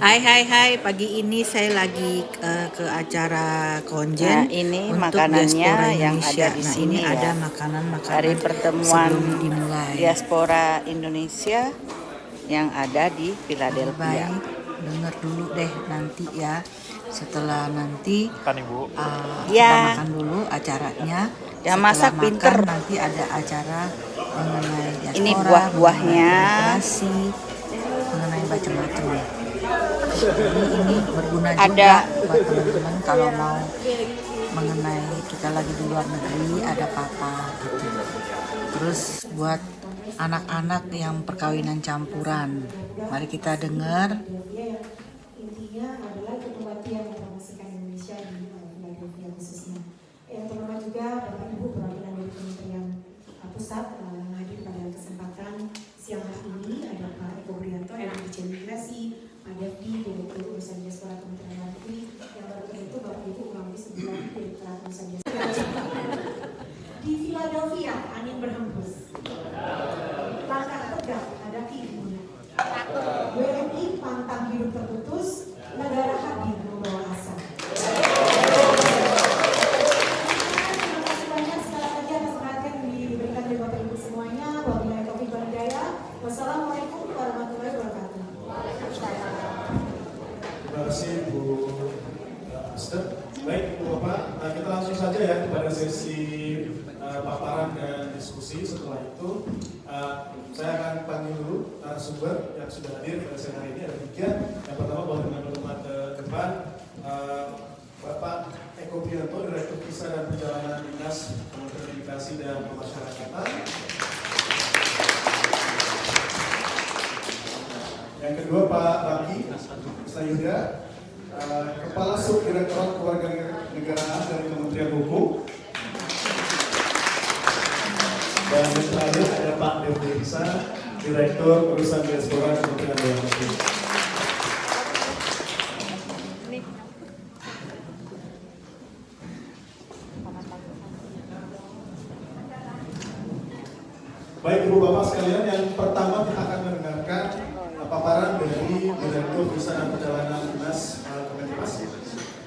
Hai, pagi ini saya lagi ke acara Nah, konjen ini untuk makanannya diaspora yang ada Indonesia. di Nah, ini sini ada ya. Dari makanan-makanan pertemuan sebelum dimulai. diaspora Indonesia yang ada di Lebih Philadelphia. baik dengar dulu deh nanti ya. Setelah nanti Kan Ibu. kita Ya, makan dulu acaranya. yang Setelah masak makan pinter. nanti ada acara mengenai Ini diaspora, mengenai buah-buahnya. imigrasi, mengenai macam-macam. Jadi ini berguna juga Ada buat teman-teman kalau mau mengenai kita lagi di luar negeri ada apa-apa gitu. Terus buat anak-anak yang perkawinan campuran, mari kita dengar. Intinya adalah untuk membantu yang mempromosikan Indonesia di Philadelphia khususnya. Yang terutama juga Bapak Ibu perwakilan dari Kementerian Pusat yang hadir pada kesempatan siang hari ini ada Pak Eko Brianto, Dirjen Imigrasi, Pak Devdi, Direktur Urusan Diaspora Kementerian Luar Negeri, yang baru itu Bapak Ibu kurang lebih sebulan Direktur Urusan Diaspora. Di Philadelphia angin berhembus, langkah tegak hadapi dunia. WNI pantang hidup terputus, negara hadir membawa asa. Terima kasih banyak sekali lagi atas perhatian yang diberikan oleh Bapak Ibu semuanya. Wabillahi taufiq wal hidayah. Wassalamualaikum warahmatullahi wabarakatuh. Terima kasih Bu Esther. Baik Bu Bapak, kita langsung saja ya kepada sesi paparan dan diskusi. Setelah itu saya akan panggil dulu narasumber yang sudah hadir pada siang hari ini, ada 3. Yang pertama boleh mengambil tempat ke depan, Bapak Eko Brianto, Direktur Visa dan Perjalanan Dinas Kementerian Imigrasi dan Pemasyarakatan. Yang kedua Pak Baki Sayuda, Kepala Subdirektorat Kewarganegaraan dari Kementerian Hukum. Dan yang terakhir ada Pak Devdi Risa, Direktur Urusan Diaspora Kementerian Luar Negeri. Baik Ibu Bapak sekalian, yang pertama kita akan mendengarkan paparan dari Direktur Visa dan Perjalanan Dinas Kementerian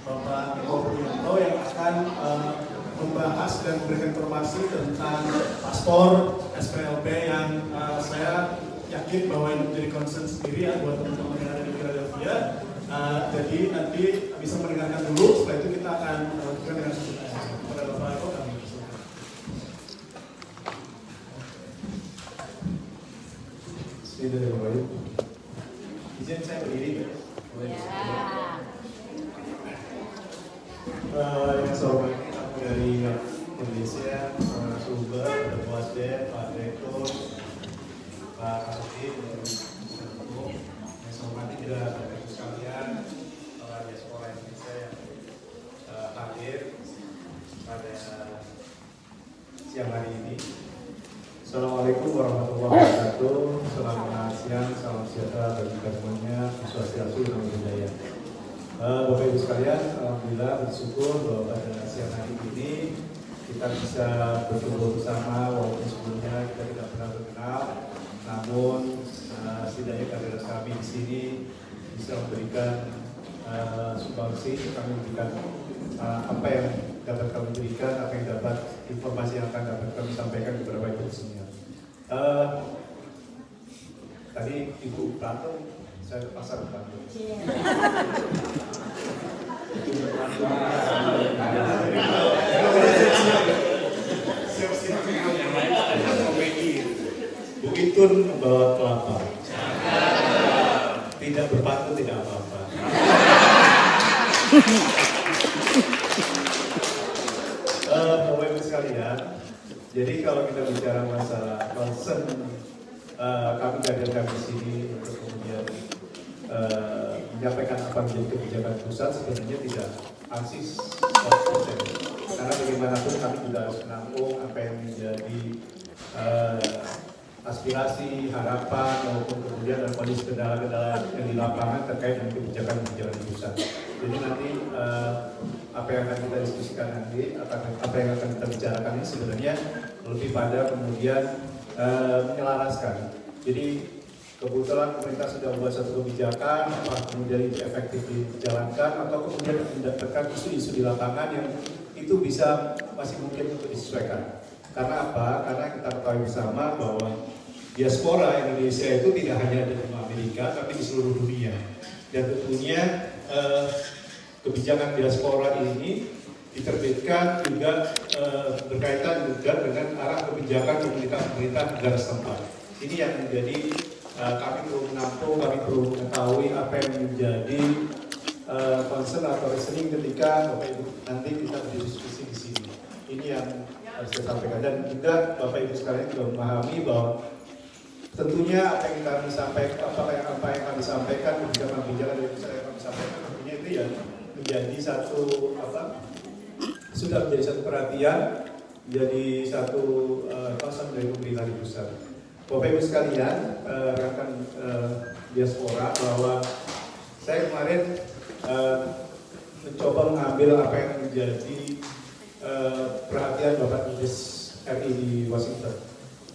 Bapak Eko Brianto yang akan membahas dan memberikan informasi tentang paspor SPLP yang saya yakin bahwa ini menjadi concern sendiri ya buat teman-teman yang ada di Philadelphia. Jadi nanti bisa mendengarkan dulu, setelah itu kita akan lanjutkan dengan sebutan. Kepada Bapak Eko kami persilakan. Bismillahirrahmanirrahim. Izin saya berdiri ya. Yang saya hormati dari Indonesia, Sumber, ada Bu Asden, Pak Direktur, Pak Kasudin, dan yang saya hormati juga Bapak Ibu sekalian, para diaspora Indonesia yang hadir pada siang hari ini. Assalamualaikum warahmatullahi wabarakatuh. Selamat siang, salam sejahtera bagi kita semuanya. Swastiastu, Namo Buddhaya. Bapak Ibu sekalian, alhamdulillah bersyukur bahwa pada siang hari ini kita bisa berkumpul bersama walaupun sebelumnya kita tidak pernah berkenal, namun setidaknya kehadiran kami di sini bisa memberikan sumbangsi, kami memberikan apa yang dapat kami berikan, apa yang dapat informasi yang akan dapat kami sampaikan kepada Bapak Ibu semua. Tadi Ibu Plato, saya ke pasar Plato. Begitu membawa kelapa. Tidak berpatu tidak apa-apa. Bapak Ibu sekalian, jadi kalau kita bicara masalah concern, kami hadirkan di sini untuk kemudian menyampaikan apa menjadi kebijakan pusat sebenarnya tidak aksis 100%. Karena bagaimanapun kami juga harus menampung apa yang menjadi aspirasi, harapan maupun kemudian ada kondisi kendala-kendala yang di lapangan terkait dengan kebijakan-kebijakan di pusat. Jadi nanti apa yang akan kita diskusikan nanti, apa yang akan kita bicarakan ini sebenarnya lebih pada kemudian menyelaraskan. Jadi kebetulan pemerintah sudah membuat satu kebijakan, apa kemudian itu efektif dijalankan, atau kemudian mendapatkan isu-isu di lapangan yang itu bisa masih mungkin untuk disesuaikan. Karena apa? Karena kita ketahui bersama bahwa diaspora Indonesia itu tidak hanya di Amerika, tapi di seluruh dunia. Dan tentunya kebijakan diaspora ini diterbitkan juga berkaitan juga dengan arah kebijakan pemerintah negara setempat. Ini yang menjadi kami perlu menampung, kami perlu mengetahui apa yang menjadi concern atau reasoning ketika Bapak Ibu nanti kita berdiskusi di sini. Ini yang harus saya sampaikan, dan juga Bapak Ibu sekalian juga memahami bahwa tentunya apa yang kami sampaikan, apa yang kami sampaikan, kebijakan-kebijakan dari pusat yang kami sampaikan, tentunya itu ya menjadi satu sudah menjadi satu perhatian, menjadi satu concern dari pemerintah di pusat. Bapak Ibu sekalian, rekan diaspora, bahwa saya kemarin mencoba mengambil apa yang menjadi perhatian Bapak Dubes RI di Washington.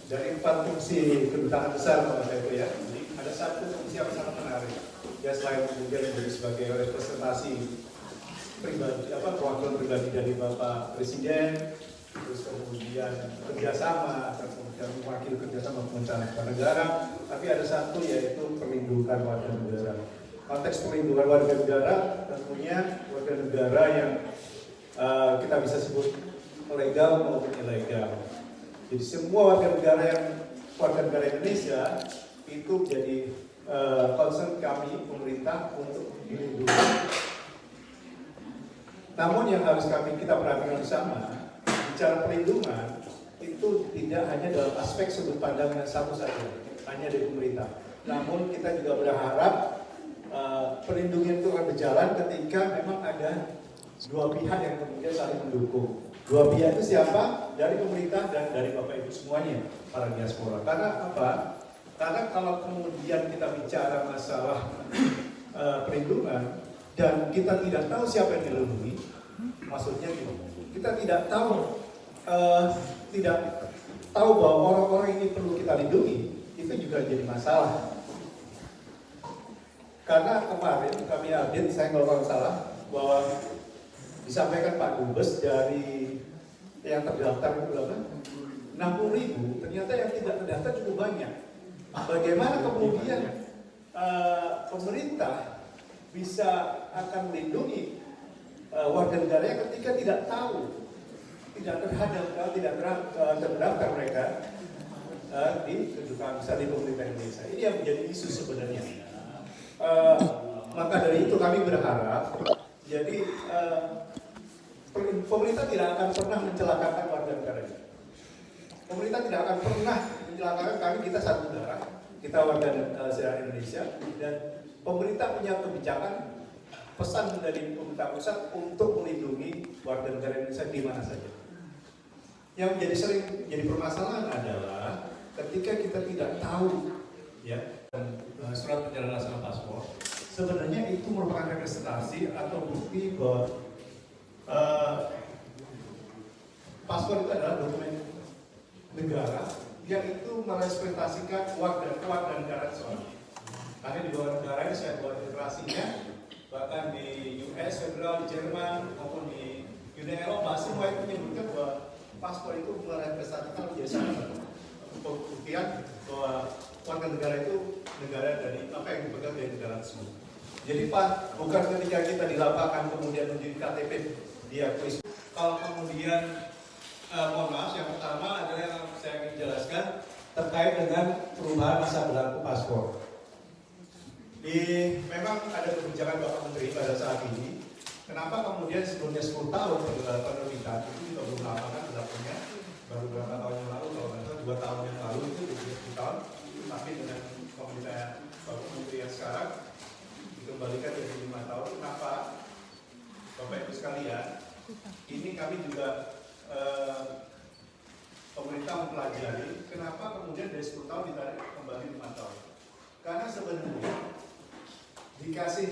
Dari 4 fungsi kedutaan besar Bapak saya itu ya, jadi ada satu fungsi yang sangat menarik. Ya selain kemudian menjadi sebagai representasi pribadi, perwakilan pribadi dari Bapak Presiden, terus kemudian kerjasama, kemudian mewakili kerjasama pemerintahan negara, tapi ada satu yaitu perlindungan warga negara. Konteks perlindungan warga negara tentunya warga negara yang kita bisa sebut legal maupun ilegal. Jadi semua warga negara Indonesia itu jadi concern kami pemerintah untuk dilindungi. Namun yang harus kita perhatikan bersama, bicara perlindungan itu tidak hanya dalam aspek sudut pandang yang satu saja, hanya dari pemerintah. Namun kita juga berharap perlindungan itu akan berjalan ketika memang ada dua pihak yang kemudian saling mendukung. Dua pihak itu siapa? Dari pemerintah dan dari Bapak Ibu semuanya, para diaspora. Karena apa? Karena kalau kemudian kita bicara masalah perlindungan dan kita tidak tahu siapa yang dilindungi, maksudnya gitu, kita tidak tahu bahwa orang-orang ini perlu kita lindungi, itu juga jadi masalah. Karena kemarin kami update, saya kalau salah, bahwa disampaikan Pak Dubes dari yang terdaftar itu berapa? 60.000, ternyata yang tidak terdaftar cukup banyak. Bagaimana kemudian pemerintah bisa akan melindungi warga negaranya ketika tidak tahu, tidak terdaftar mereka di kedutaan besar di pemerintah Indonesia. Ini yang menjadi isu sebenarnya. Maka dari itu kami berharap, jadi pemerintah tidak akan pernah mencelakakan warga negaranya. Pemerintah tidak akan pernah mencelakakan kami, kita satu negara, kita warga negara Indonesia, dan pemerintah punya kebijakan, pesan dari pemerintah pusat untuk melindungi warga negara Indonesia di mana saja. Yang menjadi sering jadi permasalahan adalah ketika kita tidak tahu, ya, surat perjalanan sama paspor, sebenarnya itu merupakan representasi atau bukti bahwa paspor itu adalah dokumen negara yang itu merepresentasikan warga negara seorang. Karena di luar negara ini saya buat literasinya, bahkan di US, Federal, di Jerman maupun di Uni Eropa, semua itu menyebutkan bahwa paspor itu merepresentasikan menjadi satu pembuktian bahwa warga negara itu negara dari apa yang dipegang dari negara tersebut. Jadi Pak, bukan ketika kita di lapangan kemudian menjadi KTP diakui. Kalau kemudian mohon maaf, yang pertama adalah yang saya ingin jelaskan terkait dengan perubahan masa berlaku paspor. Memang ada kebijakan Bapak Menteri pada saat ini. Kenapa kemudian sebelumnya 10 tahun penerbitan itu juga belum lama kan berlakunya, baru beberapa tahun yang lalu, kalau nggak salah 2 tahun yang lalu itu 10 tahun, tapi dengan pemerintah Bapak Menteri yang sekarang dikembalikan jadi 5 tahun. Kenapa? Bapak Ibu sekalian, ini kami juga pemerintah mempelajari kenapa kemudian dari 10 tahun ditarik kembali 5 tahun. Karena sebenarnya dikasih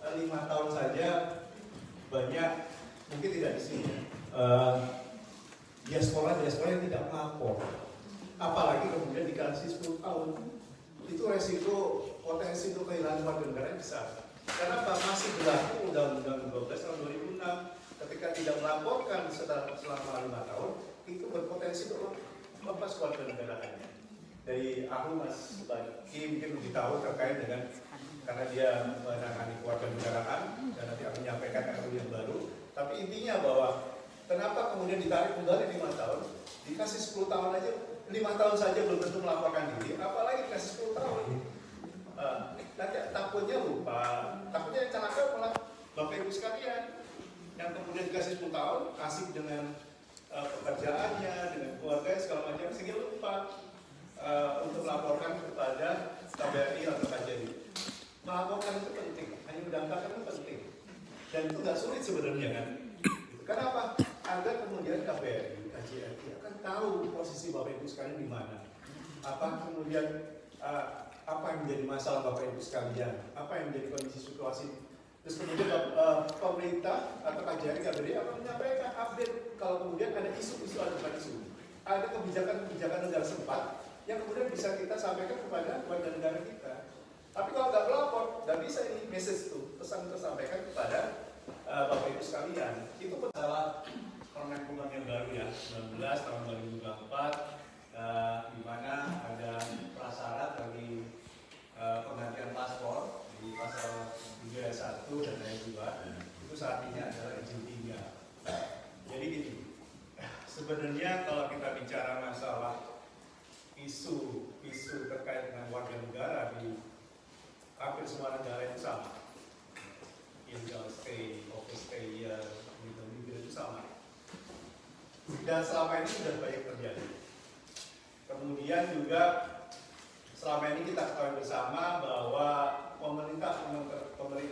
5 tahun saja banyak, mungkin tidak di sini, diaspora yang tidak melapor. Apalagi kemudian dikasih 10 tahun. itu resiko potensi untuk kehilangan warga negara besar. Karena masih berlaku Undang-Undang 12 tahun 2006 ketika tidak melaporkan selama 5 tahun itu berpotensi untuk lepas warga negaraannya. Dari aku Mas Baki mungkin lebih tahu terkait dengan karena dia menangani keluarga negaraan dan nanti akan menyampaikan RUU yang baru. Tapi intinya bahwa kenapa kemudian ditarik kembali 5 tahun, dikasih 10 tahun aja, 5 tahun saja belum tentu melaporkan diri, apalagi dikasih 10 tahun. Nanti takutnya lupa, takutnya yang celaka malah Bapak Ibu sekalian yang kemudian dikasih 10 tahun, asik dengan pekerjaannya, dengan keluarga segala macam, sehingga lupa untuk melaporkan kepada KBRI atau KJRI. Melaporkan itu penting, hanya mendaftarkan itu penting, dan itu nggak sulit sebenarnya kan. Kenapa? Agar kemudian KBRI, KJRI akan tahu posisi Bapak Ibu sekalian di mana. Apa kemudian apa yang menjadi masalah Bapak Ibu sekalian, apa yang menjadi kondisi situasi. Terus kemudian pemerintah atau KJRI akan menyampaikan update kalau kemudian ada isu-isu atau bukan isu. Ada kebijakan-kebijakan negara setempat yang kemudian bisa kita sampaikan kepada warga negara kita. Tapi kalau nggak melapor, nggak bisa ini message itu, pesan tersampaikan kepada Bapak Ibu sekalian. Itu masalah Permen yang baru ya, 19 tahun 2024, di mana ada prasyarat bagi penggantian paspor di pasal 3 ayat 1 dan ayat 2 itu saat ini adalah izin tinggal. Jadi gini, sebenarnya kalau kita bicara masalah isu terkait dengan warga negara di hampir semua negara itu sama, illegal stay, office stay, gitu itu sama. Dan selama ini sudah banyak terjadi. Kemudian juga selama ini kita ketahui bersama bahwa pemerintah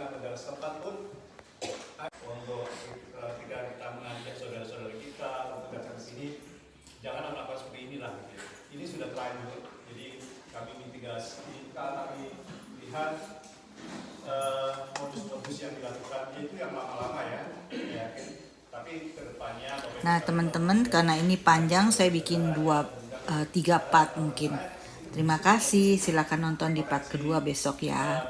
negara setempat pun untuk tidak kita mengajak saudara-saudara kita untuk datang ke sini, jangan melakukan seperti inilah. Gitu. Ini sudah terlanjur, jadi kami mitigasi, kami lihat modus-modus yang dilakukan itu yang lama-lama ya. Tapi kedepannya. Nah teman-teman, karena ini panjang saya bikin 3 part mungkin. Terima kasih, silakan nonton di part kedua besok ya.